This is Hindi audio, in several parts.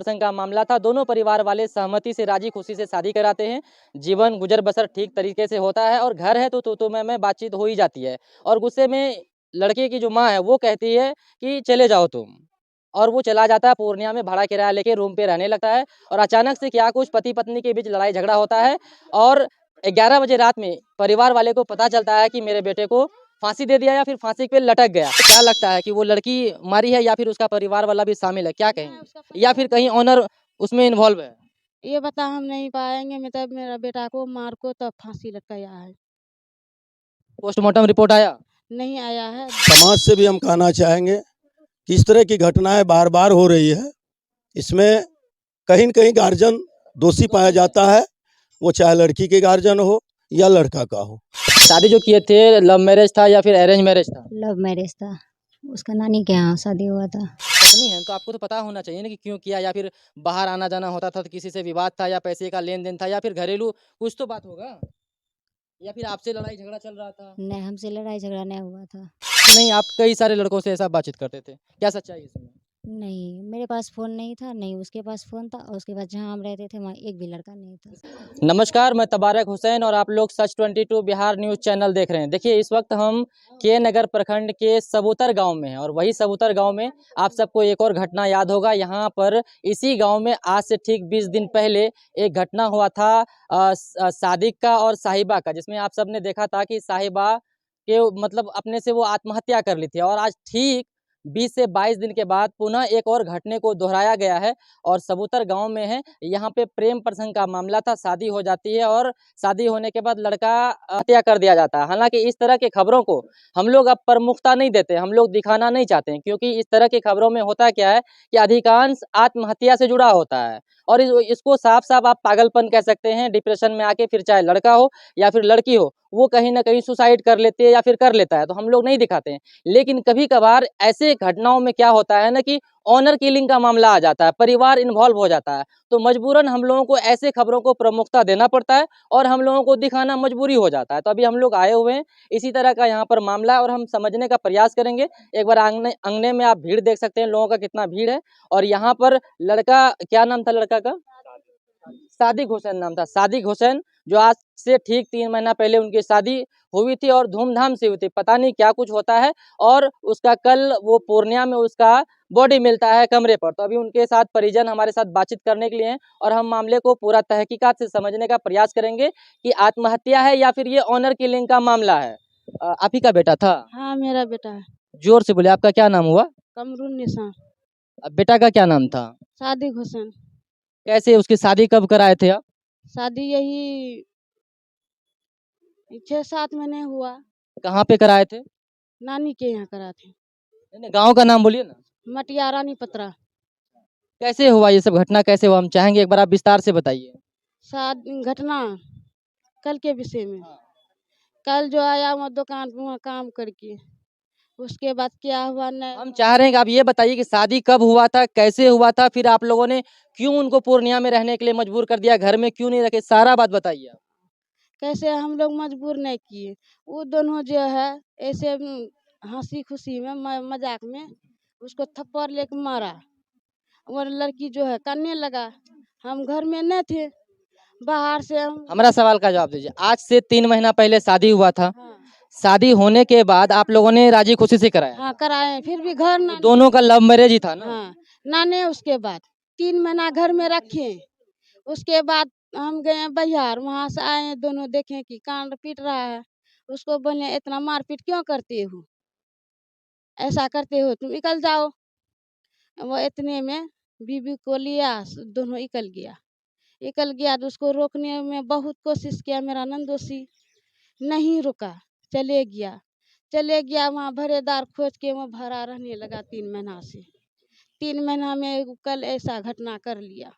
प्रसंग का मामला था। दोनों परिवार वाले सहमति से राजी खुशी से शादी कराते हैं। जीवन गुजर बसर ठीक तरीके से होता है और घर है तो मैं बातचीत हो ही जाती है। और गुस्से में लड़के की जो माँ है वो कहती है कि चले जाओ तुम, और वो चला जाता है। पूर्णिया में भाड़ा किराया लेके रूम पे रहने लगता है और अचानक से क्या कुछ पति पत्नी के बीच लड़ाई झगड़ा होता है और 11 बजे रात में परिवार वाले को पता चलता है कि मेरे बेटे को फांसी दे दिया या फिर फांसी पे लटक गया। तो क्या लगता है कि वो लड़की मारी है या फिर उसका परिवार वाला भी शामिल है, क्या कहेंगे? या फिर कहीं ऑनर उसमें इन्वॉल्व है? ये बता हम नहीं पाएंगे। मतलब मेरा बेटा को मार को तब फांसी लटकाया है। पोस्टमार्टम रिपोर्ट आया? नहीं आया है। समाज से भी हम कहना चाहेंगे कि इस तरह की घटनाएं बार बार हो रही है। इसमें कहीं न कहीं गार्जियन दोषी पाया जाता है, वो चाहे लड़की के गार्जियन हो या लड़का का हो। शादी जो किए थे लव मैरिज था या फिर अरेंज मैरिज था? लव मैरिज था। उसका नानी के यहाँ शादी हुआ था। पत्नी है तो आपको तो पता होना चाहिए ना कि क्यों किया, या फिर बाहर आना जाना होता था तो किसी से विवाद था या पैसे का लेन देन था या फिर घरेलू कुछ तो बात होगा, या फिर आपसे लड़ाई झगड़ा चल रहा था? नहीं, हमसे लड़ाई झगड़ा नहीं हुआ था। नहीं, आप कई सारे लड़कों से ऐसा बातचीत करते थे, क्या सच्चाई है इसमें? नहीं, मेरे पास फ़ोन नहीं था, नहीं उसके पास फ़ोन था, और उसके बाद जहाँ हम रहते थे वहाँ एक भी लड़का नहीं था। नमस्कार, मैं तबारक हुसैन और आप लोग सच 22 बिहार न्यूज़ चैनल देख रहे हैं। देखिए, इस वक्त हम के नगर प्रखंड के सबूतर गांव में हैं और वही सबूतर गांव में आप सबको एक और घटना याद होगा। यहां पर इसी गांव में आज से ठीक 20 दिन पहले एक घटना हुआ था सादिक का और साहिबा का, जिसमें आप सबने देखा था कि साहिबा के मतलब अपने से वो आत्महत्या कर ली थी। और आज ठीक 20 से 22 दिन के बाद पुनः एक और घटने को दोहराया गया है और सबूतर गांव में है। यहाँ पे प्रेम प्रसंग का मामला था, शादी हो जाती है और शादी होने के बाद लड़का हत्या कर दिया जाता है। हालांकि इस तरह की खबरों को हम लोग अब प्रमुखता नहीं देते, हम लोग दिखाना नहीं चाहते हैं, क्योंकि इस तरह की खबरों में होता क्या है कि अधिकांश आत्महत्या से जुड़ा होता है और इसको साफ साफ आप पागलपन कह सकते हैं। डिप्रेशन में आके फिर चाहे लड़का हो या फिर लड़की हो, वो कहीं ना कहीं सुसाइड कर लेते हैं या फिर कर लेता है, तो हम लोग नहीं दिखाते हैं। लेकिन कभी कभार ऐसे घटनाओं में क्या होता है ना कि ऑनर किलिंग का मामला आ जाता है, परिवार इन्वॉल्व हो जाता है, तो मजबूरन हम लोगों को ऐसे खबरों को प्रमुखता देना पड़ता है और हम लोगों को दिखाना मजबूरी हो जाता है। तो अभी हम लोग आए हुए हैं, इसी तरह का यहाँ पर मामला है और हम समझने का प्रयास करेंगे। एक बार आंगने अंगने में आप भीड़ देख सकते हैं, लोगों का कितना भीड़ है। और यहाँ पर लड़का, क्या नाम था लड़का का? सादिक हुसैन नाम था। सादिक हुसैन, जो आज से ठीक 3 महीना पहले उनकी शादी हुई थी और धूमधाम से हुई थी। पता नहीं क्या कुछ होता है और उसका कल वो पूर्णिया में उसका बॉडी मिलता है कमरे पर। तो अभी उनके साथ परिजन हमारे साथ बातचीत करने के लिए हैं और हम मामले को पूरा तहकीकात से समझने का प्रयास करेंगे कि आत्महत्या है या फिर ये ऑनर किलिंग का मामला है। आप ही का बेटा था? हाँ, मेरा बेटा है। जोर से बोले, आपका क्या नाम हुआ? कमरुन निशा। बेटा का क्या नाम था? सादिक हुसैन। कैसे उसकी शादी कब कराए थे आप? शादी यही 6-7 महीने हुआ। कहाँ पे कराए थे? नानी के यहाँ करा थे। नहीं, गाँव का नाम बोलिए ना। मटियारा नी पतरा। कैसे हुआ ये सब घटना, कैसे हुआ, हम चाहेंगे एक बार आप विस्तार से बताइए। घटना कल के विषय में। कल जो आया वहाँ दुकान पे वहाँ काम करके, उसके बाद क्या हुआ न, हम चाह रहे हैं कि आप ये बताइए कि शादी कब हुआ था, कैसे हुआ था, फिर आप लोगों ने क्यों उनको पूर्णिया में रहने के लिए मजबूर कर दिया, घर में क्यों नहीं रखे, सारा बात बताइए आप। कैसे हम लोग मजबूर नहीं किए। वो दोनों जो है ऐसे हंसी खुशी में मजाक में उसको थप्पड़ लेके मारा। वो लड़की जो है करने लगा। हम घर में नहीं थे, बाहर से हम। हमारा सवाल का जवाब दीजिए। आज से 3 महीना पहले शादी हुआ था, हाँ, शादी होने के बाद आप लोगों ने राजी खुशी से कराया? हाँ कराए, फिर भी घर तो ना। दोनों का लव मैरिज ही था ना? हाँ, नाने उसके बाद 3 महीना घर में रखे। उसके बाद हम गए बिहार, वहाँ से आए दोनों, देखें कि कान पीट रहा है। उसको बोले इतना मारपीट क्यों करते हो, ऐसा करते हो तुम निकल जाओ। वो इतने में बीबी को लिया, दोनों निकल गया तो उसको रोकने में बहुत कोशिश किया मेरा नंदोसी, नहीं रुका। चले गया वहाँ भरेदार खोज के वो भरा रहने लगा 3 महीना से। 3 महीना में कल ऐसा घटना कर लिया।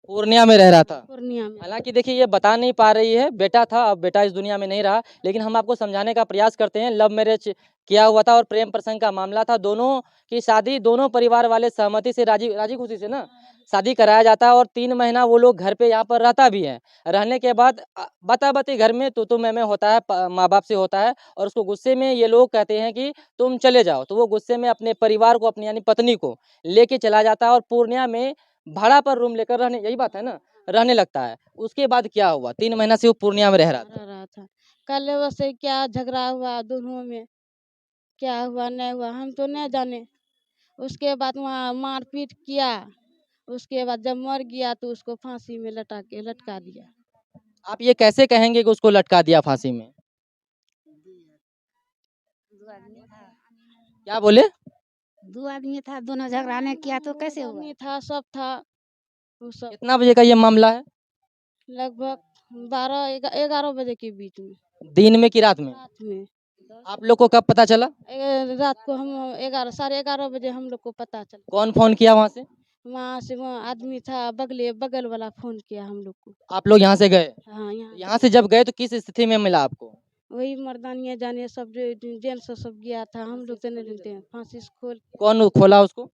पूर्णिया में रह रहा था। पूर्णिया में। हालांकि देखिए ये बता नहीं पा रही है, बेटा था, अब बेटा इस दुनिया में नहीं रहा, लेकिन हम आपको समझाने का प्रयास करते हैं। लव मैरिज किया हुआ था और प्रेम प्रसंग का मामला था। दोनों की शादी दोनों परिवार वाले सहमति से राजी राजी खुशी से ना शादी कराया जाता है और 3 महीना वो लोग घर पे यहाँ पर रहता भी है। रहने के बाद बता बती घर में तू मैं होता है, माँ बाप से होता है, और उसको गुस्से में ये लोग कहते हैं कि तुम चले जाओ, तो वो गुस्से में अपने परिवार को, अपनी यानी पत्नी को लेके चला जाता है और पूर्णिया में भाड़ा पर रूम लेकर रहने, यही बात है ना, रहने लगता है। उसके बाद क्या हुआ? 3 महीना से वो पूर्णिया में रह रहा था। रह रहा था। कल वैसे क्या झगड़ा हुआ दोनों में, क्या हुआ नहीं हुआ हम तो नहीं जाने। उसके बाद वहाँ मारपीट किया। उसके बाद जब मर गया तो उसको फांसी में लटका दिया। आप ये कैसे कहेंगे कि उसको लटका दिया फांसी में? क्या बोले? 2 आदमी था, दोनों झगड़ा नहीं किया तो कैसे हुआ? आदमी था, सब था। वो सब कितना बजे का ये मामला है? लगभग 12-11 बजे के बीच में, दिन में कि रात में? रात में। आप लोग को कब पता चला? रात को हम 11 साढ़े 11 बजे हम लोग को पता चला। कौन फोन किया वहाँ से? वहाँ से वहाँ आदमी था, बगल वाला फोन किया हम लोग को। आप लोग यहाँ से गए? हाँ, यहाँ यहाँ से जब गए तो किस स्थिति में मिला आपको? वही मर्दानिया जाने सब जेल से सब गया था। हम लोग तो नहीं जानते हैं। फांसी से खोल कौन खोला उसको?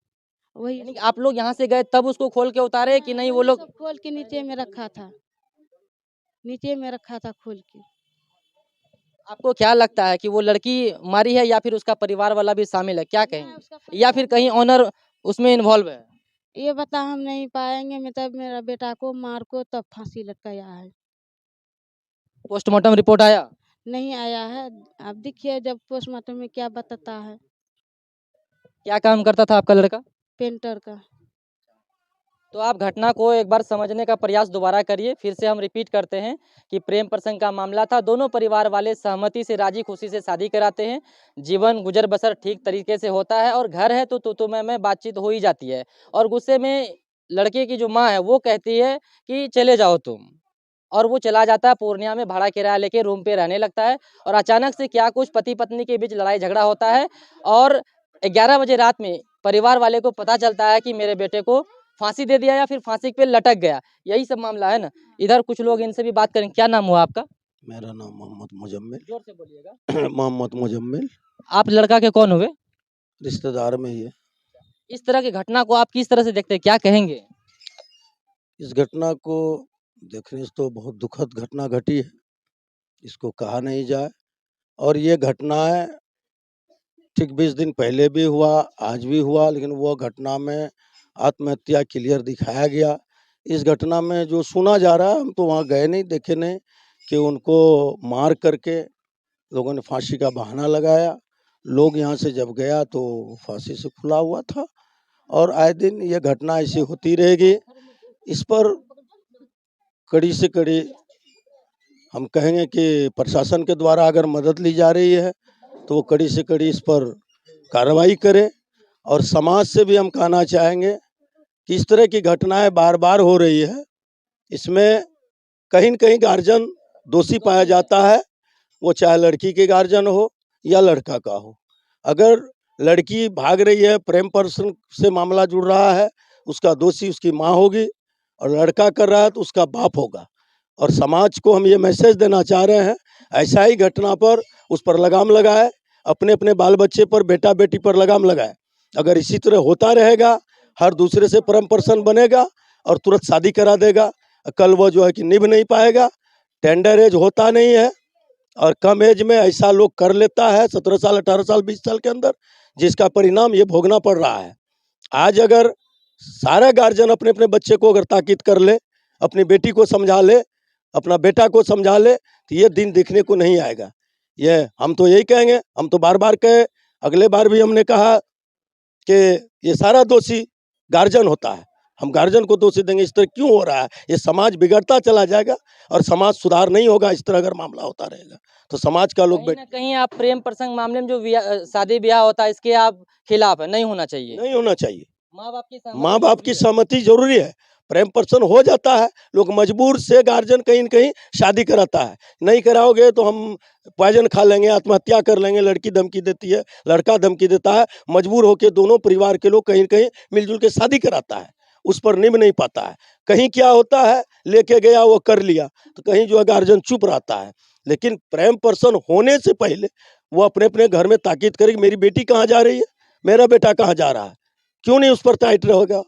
वही यानी कि आप लोग यहाँ से गए तब उसको खोल के उतारे कि नहीं वो वही लोग? सब खोल के नीचे में रखा था, नीचे में रखा था खोल के। आपको क्या लगता है कि वो लड़की मारी है या फिर उसका परिवार वाला भी शामिल है, क्या कहेंगे? या फिर कहीं ऑनर उसमें इन्वॉल्व है? ये बता हम नहीं पाएंगे। मैं तब मेरा बेटा को मार को तब फांसी लटकाया है। पोस्टमार्टम रिपोर्ट आया? नहीं आया है। अब देखिए जब पोस्टमार्टम में क्या बताता है। क्या काम करता था आपका लड़का? पेंटर का। तो आप घटना को एक बार समझने का प्रयास दोबारा करिए। फिर से हम रिपीट करते हैं कि प्रेम प्रसंग का मामला था। दोनों परिवार वाले सहमति से, राजी खुशी से शादी कराते हैं। जीवन गुजर बसर ठीक तरीके से होता है और घर है तो मैं बातचीत हो ही जाती है। और गुस्से में लड़के की जो माँ है वो कहती है कि चले जाओ तुम, और वो चला जाता है। पूर्णिया में भाड़ा किराया लेके रूम पे रहने लगता है और अचानक से क्या कुछ पति पत्नी के बीच लड़ाई झगड़ा होता है और 11 बजे रात में परिवार वाले को पता चलता है कि मेरे बेटे को फांसी दे दिया या फिर फांसी पे लटक गया। यही सब मामला है ना। इधर कुछ लोग, इनसे भी बात करें। क्या नाम हुआ आपका? मेरा नाम मोहम्मद मुजम्मिल। जोर से बोलिएगा। मोहम्मद मुजम्मिल आप लड़का के कौन हुए? रिश्तेदार में ही है। इस तरह की घटना को आप किस तरह से देखते हैं, क्या कहेंगे? इस घटना को देखने से तो बहुत दुखद घटना घटी है, इसको कहा नहीं जाए। और ये घटनाएं ठीक 20 दिन पहले भी हुआ, आज भी हुआ, लेकिन वो घटना में आत्महत्या क्लियर दिखाया गया। इस घटना में जो सुना जा रहा है, हम तो वहाँ गए नहीं, देखे नहीं, कि उनको मार करके लोगों ने फांसी का बहाना लगाया। लोग यहाँ से जब गया तो फांसी से खुला हुआ था और आए दिन ये घटना ऐसी होती रहेगी। इस पर कड़ी से कड़ी हम कहेंगे कि प्रशासन के द्वारा अगर मदद ली जा रही है तो वो कड़ी से कड़ी इस पर कार्रवाई करे। और समाज से भी हम कहना चाहेंगे कि इस तरह की घटनाएं बार बार हो रही है, इसमें कहीं न कहीं गार्जियन दोषी पाया जाता है, वो चाहे लड़की के गार्जियन हो या लड़का का हो। अगर लड़की भाग रही है, प्रेम प्रसंग से मामला जुड़ रहा है, उसका दोषी उसकी माँ होगी और लड़का कर रहा है तो उसका बाप होगा। और समाज को हम ये मैसेज देना चाह रहे हैं, ऐसा ही घटना पर उस पर लगाम लगाए, अपने अपने बाल बच्चे पर, बेटा बेटी पर लगाम लगाए। अगर इसी तरह होता रहेगा, हर दूसरे से प्रेम प्रसंग बनेगा और तुरंत शादी करा देगा, कल वो जो है कि निभ नहीं पाएगा। टेंडर एज होता नहीं है और कम एज में ऐसा लोग कर लेता है, 17 साल 18 साल 20 साल के अंदर, जिसका परिणाम ये भोगना पड़ रहा है। आज अगर सारा गार्जियन अपने अपने बच्चे को अगर ताकीद कर ले, अपनी बेटी को समझा ले, अपना बेटा को समझा ले, तो ये दिन देखने को नहीं आएगा। ये हम तो यही कहेंगे, हम तो बार बार कहे, अगले बार भी हमने कहा कि ये सारा दोषी गार्जियन होता है। हम गार्जियन को दोषी देंगे, इस तरह क्यों हो रहा है? ये समाज बिगड़ता चला जाएगा और समाज सुधार नहीं होगा। इस तरह अगर मामला होता रहेगा तो समाज का लोग कहीं ना कहीं आप प्रेम प्रसंग मामले में जो शादी ब्याह होता है इसके आप खिलाफ है, नहीं होना चाहिए? नहीं होना चाहिए। माँ बाप की माँ बाप की सहमति जरूरी है। प्रेम प्रसंग हो जाता है, लोग मजबूर से गार्जियन कहीं न कहीं शादी कराता है। नहीं कराओगे तो हम पॉइजन खा लेंगे, आत्महत्या कर लेंगे। लड़की धमकी देती है, लड़का धमकी देता है, मजबूर होकर दोनों परिवार के लोग कहीं न कहीं मिलजुल के शादी कराता है। उस पर निभ नहीं पाता है। कहीं क्या होता है, लेके गया वो कर लिया, तो कहीं जो है गार्जियन चुप रहता है। लेकिन प्रेम पर्सन होने से पहले वो अपने अपने घर में ताकीद करे कि मेरी बेटी कहाँ जा रही है, मेरा बेटा कहाँ जा रहा है, क्यों नहीं उस पर टाइट रहेगा।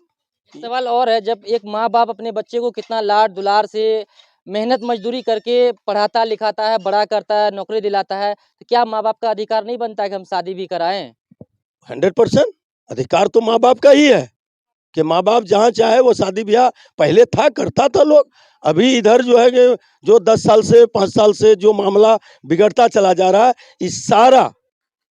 सवाल और है, जब एक माँ बाप अपने बच्चे को कितना लाड दुलार से मेहनत मजदूरी करके पढ़ाता लिखाता है, बड़ा करता है, नौकरी दिलाता है, तो क्या माँ बाप का अधिकार नहीं बनता है कि हम शादी भी कराएं? 100% अधिकार तो माँ बाप का ही है कि माँ बाप जहाँ चाहे वो शादी ब्याह पहले था, करता था लोग। अभी इधर जो है कि जो 10 साल से 5 साल से जो मामला बिगड़ता चला जा रहा है, इस सारा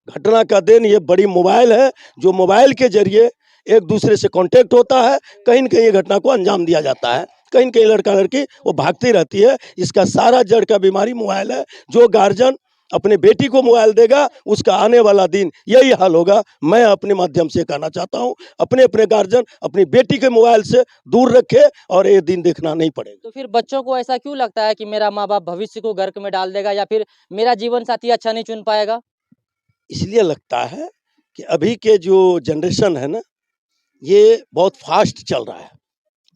घटना का देन ये बड़ी मोबाइल है, जो मोबाइल के जरिए एक दूसरे से कांटेक्ट होता है, कहीं न कहीं ये घटना को अंजाम दिया जाता है, कहीं न कहीं लड़का लड़की वो भागती रहती है। इसका सारा जड़ का बीमारी मोबाइल है। जो गार्जियन अपने बेटी को मोबाइल देगा, उसका आने वाला दिन यही हाल होगा। मैं अपने माध्यम से कहना चाहता हूँ, अपने अपने गार्जियन अपनी बेटी के मोबाइल से दूर रखे और ये दिन देखना नहीं पड़ेगा। तो फिर बच्चों को ऐसा क्यों लगता है कि मेरा माँ बाप भविष्य को गर्क में डाल देगा या फिर मेरा जीवन साथी अच्छा नहीं चुन पाएगा? इसलिए लगता है कि अभी के जो जनरेशन है ना, ये बहुत फास्ट चल रहा है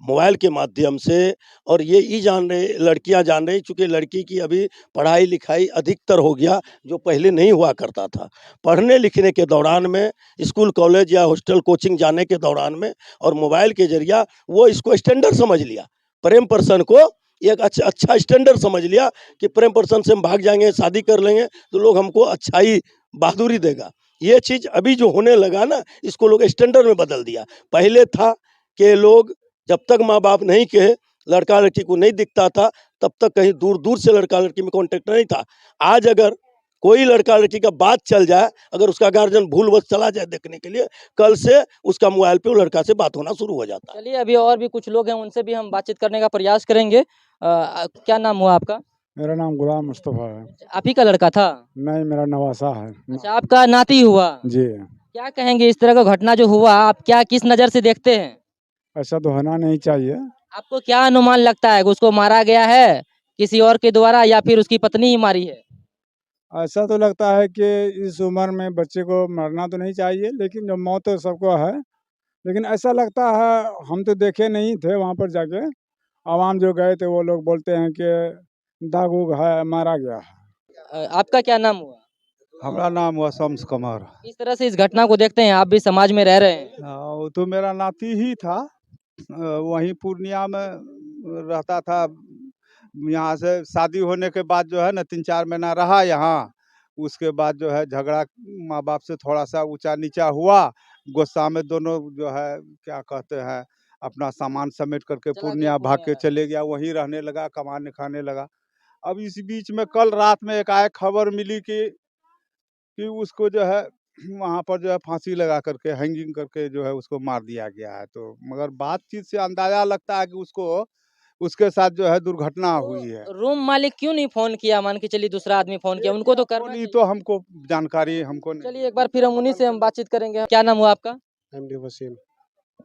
मोबाइल के माध्यम से। और ये जान रहे, लड़कियां जान रही, चूंकि लड़की की अभी पढ़ाई लिखाई अधिकतर हो गया, जो पहले नहीं हुआ करता था। पढ़ने लिखने के दौरान में, स्कूल कॉलेज या हॉस्टल कोचिंग जाने के दौरान में, और मोबाइल के जरिया वो इसको स्टैंडर्ड समझ लिया, प्रेम पर्सन को एक अच्छा स्टैंडर्ड समझ लिया कि प्रेम पर्सन से हम भाग जाएंगे, शादी कर लेंगे तो लोग हमको अच्छाई बहादुरी देगा। ये चीज़ अभी जो होने लगा ना, इसको लोग स्टैंडर्ड में बदल दिया। पहले था कि लोग जब तक माँ बाप नहीं कहे, लड़का लड़की को नहीं दिखता था, तब तक कहीं दूर दूर से लड़का लड़की में कांटेक्ट नहीं था। आज अगर कोई लड़का लड़की का बात चल जाए, अगर उसका गार्जियन भूलवश चला जाए देखने के लिए, कल से उसका मोबाइल पे वो लड़का से बात होना शुरू हो जाता है। चलिए, अभी और भी कुछ लोग हैं, उनसे भी हम बातचीत करने का प्रयास करेंगे। क्या नाम हुआ आपका? मेरा नाम गुलाम मुस्तफ़ा है। आप ही का लड़का था? नहीं, मेरा नवासा है। अच्छा, आपका नाती हुआ? जी। क्या कहेंगे इस तरह का घटना जो हुआ, आप क्या किस नज़र से देखते हैं? ऐसा तो होना नहीं चाहिए। आपको क्या अनुमान लगता है कि उसको मारा गया है किसी और के द्वारा या फिर उसकी पत्नी ही मारी है? ऐसा तो लगता है कि इस उम्र में बच्चे को मरना तो नहीं चाहिए, लेकिन जो मौत तो सबको है। लेकिन ऐसा लगता है, हम तो देखे नहीं थे वहाँ पर जाके, आवाम जो गए थे वो लोग बोलते हैं कि दाग उग है, मारा गया है। आपका क्या नाम हुआ? हमारा नाम हुआ शम्स कमर। किस तरह से इस घटना को देखते हैं? आप भी समाज में रह रहे हैं। वो तो मेरा नाती ही था। वहीं पूर्णिया में रहता था। यहाँ से शादी होने के बाद जो है ना 3-4 महीना रहा यहाँ। उसके बाद जो है झगड़ा माँ बाप से थोड़ा सा ऊंचा नीचा हुआ। गुस्सा में दोनों जो है क्या कहते हैं, अपना सामान समेट करके चला गया पूर्णिया भाग के पूर्णिया। चले गया, वहीं रहने लगा, कमाने खाने लगा। अब इस बीच में कल रात में एकाएक खबर मिली कि उसको जो है वहाँ पर जो है फांसी लगा करके, हैंगिंग करके जो है उसको मार दिया गया है। तो मगर बातचीत से अंदाजा लगता है कि उसको उसके साथ जो है दुर्घटना हुई है। रूम मालिक क्यों नहीं फोन किया? मान के चलिए दूसरा आदमी फोन किया, उनको तो करना ये चाहिए। तो हमको जानकारी हमको नहीं। चलिए, एक बार फिर हम उन्हीं से हम बातचीत करेंगे। क्या नाम हुआ आपका? एमडी वसीम।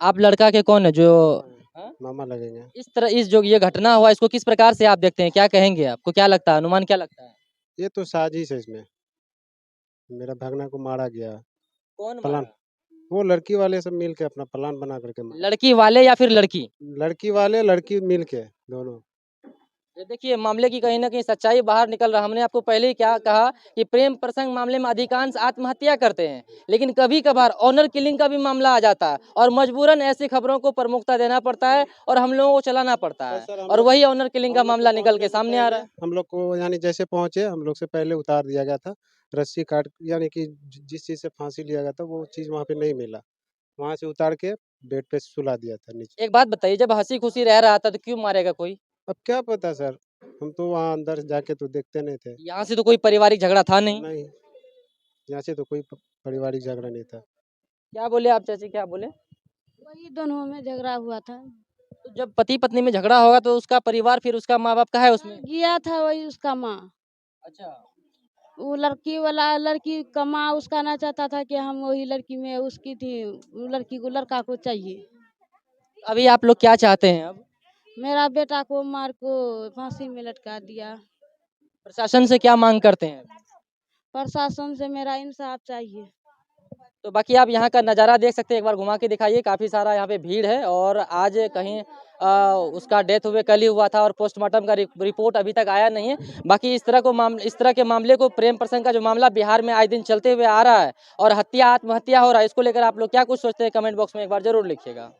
आप लड़का के कौन है जो हाँ? मामा लगेंगे। इस तरह इस जो ये घटना हुआ, इसको किस प्रकार से आप देखते हैं? क्या कहेंगे? आपको क्या लगता है, अनुमान क्या लगता है? ये तो साजिश है इसमें। मेरा भागना को मारा गया। कौन प्लान, मारा? वो लड़की वाले सब मिल के अपना प्लान बना करके मारा। लड़की वाले या फिर लड़की? लड़की वाले लड़की मिल के दोनों। ये देखिए, मामले की कहीं ना कहीं सच्चाई बाहर निकल रहा। हमने आपको पहले ही क्या कहा कि प्रेम प्रसंग मामले में अधिकांश आत्महत्या करते हैं, लेकिन कभी कभार ऑनर किलिंग का भी मामला आ जाता है और मजबूरन ऐसी खबरों को प्रमुखता देना पड़ता है और हम लोगों को चलाना पड़ता है, सर, हम और लोग- वही ऑनर किलिंग का हम लोग मामला को निकल के पहुंचने से सामने आ रहा है। पहले हम लोग को यानी जैसे पहुंचे, हम लोग से पहले उतार दिया गया था। रस्सी काट, यानी कि जिस चीज़ से फांसी लिया गया था वो चीज़ वहाँ पे नहीं मिला। वहाँ से उतार के बेड पे सुला दिया था नीचे। एक बात बताइए, जब हंसी खुशी रह रहा था तो क्यों मारेगा कोई? अब क्या पता सर, हम तो वहाँ अंदर जाके तो देखते नहीं थे। यहाँ से तो कोई पारिवारिक झगड़ा था नहीं। नहीं, यहाँ से तो कोई पारिवारिक झगड़ा नहीं था। क्या बोले आप चाची, क्या बोले? वही दोनों में झगड़ा हुआ था। तो जब पति पत्नी में झगड़ा होगा तो उसका परिवार, फिर उसका माँ बाप का है उसमें। गया था वही उसका माँ। अच्छा, वो लड़की वाला लड़की का माँ उसका ना चाहता था कि हम वही लड़की में उसकी थी। वो लड़की को लड़का को चाहिए। अभी आप लोग क्या चाहते हैं? अब मेरा बेटा को मार को फांसी में लटका दिया। प्रशासन से क्या मांग करते हैं? प्रशासन से मेरा इंसाफ चाहिए। तो बाकी आप यहाँ का नज़ारा देख सकते हैं, एक बार घुमा के दिखाइए। काफ़ी सारा यहाँ पे भीड़ है और आज कहीं उसका डेथ हुए कल ही हुआ था और पोस्टमार्टम का रिपोर्ट अभी तक आया नहीं है। बाकी इस तरह के मामले को, प्रेम प्रसंग का जो मामला बिहार में आए दिन चलते हुए आ रहा है और हत्या आत्महत्या हो रहा है, इसको लेकर आप लोग क्या कुछ सोचते हैं, कमेंट बॉक्स में एक बार जरूर लिखिएगा।